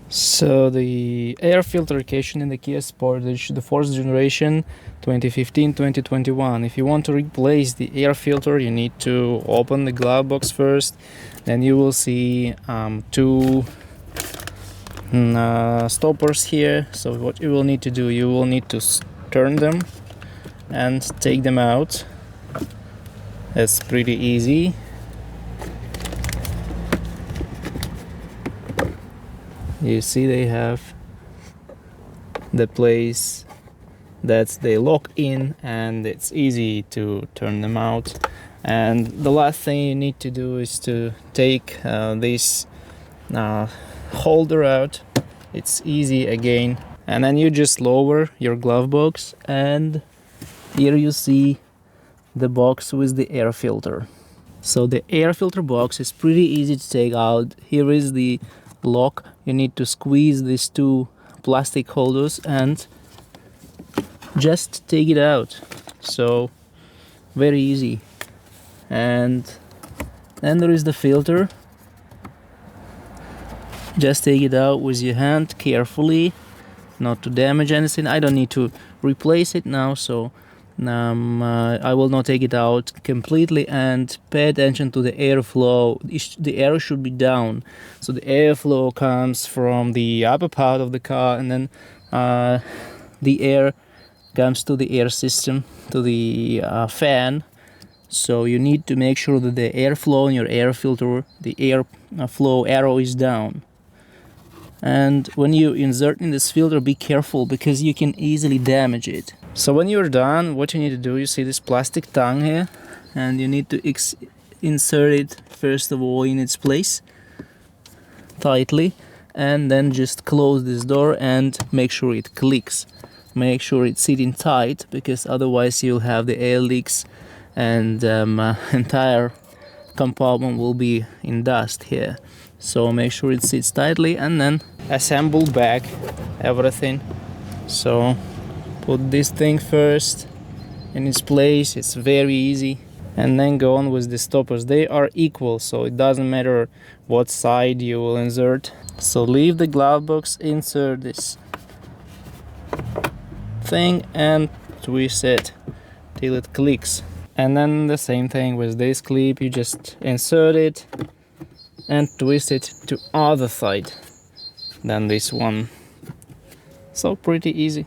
So the air filtration in the Kia Sportage, the fourth generation, 2015-2021. If you want to replace the air filter, you need to open the glove box first. Then you will see two stoppers here. So what you will need to do, you will need to turn them and take them out. That's pretty easy. You see they have the place that they lock in, and it's easy to turn them out. And the last thing you need to do is to take this holder out. It's easy again, and then you just lower your glove box, and here you see the box with the air filter. So the air filter box is pretty easy to take out. Here is the lock. You need to squeeze these two plastic holders and just take it out. So very easy. And then there is the filter. Just take it out with your hand carefully, not to damage anything. I don't need to replace it now, so I will not take it out completely. And pay attention to the airflow. The air should be down, so the airflow comes from the upper part of the car, and then the air comes to the air system, to the fan. So you need to make sure that the airflow in your air filter, the airflow arrow is down. And when you insert in this filter, be careful because you can easily damage it. So when you're done, what you need to do, you see this plastic tongue here, and you need to insert it first of all in its place tightly, and then just close this door and make sure it clicks. Make sure it's sitting tight, because otherwise you'll have the air leaks, and entire compartment will be in dust here. So make sure it sits tightly, and then assemble back everything. So put this thing first in its place. It's very easy. And then go on with the stoppers. They are equal, so it doesn't matter what side you will insert. So leave the glove box, insert this thing and twist it till it clicks. And then the same thing with this clip. You just insert it and twist it to other side than this one. So pretty easy.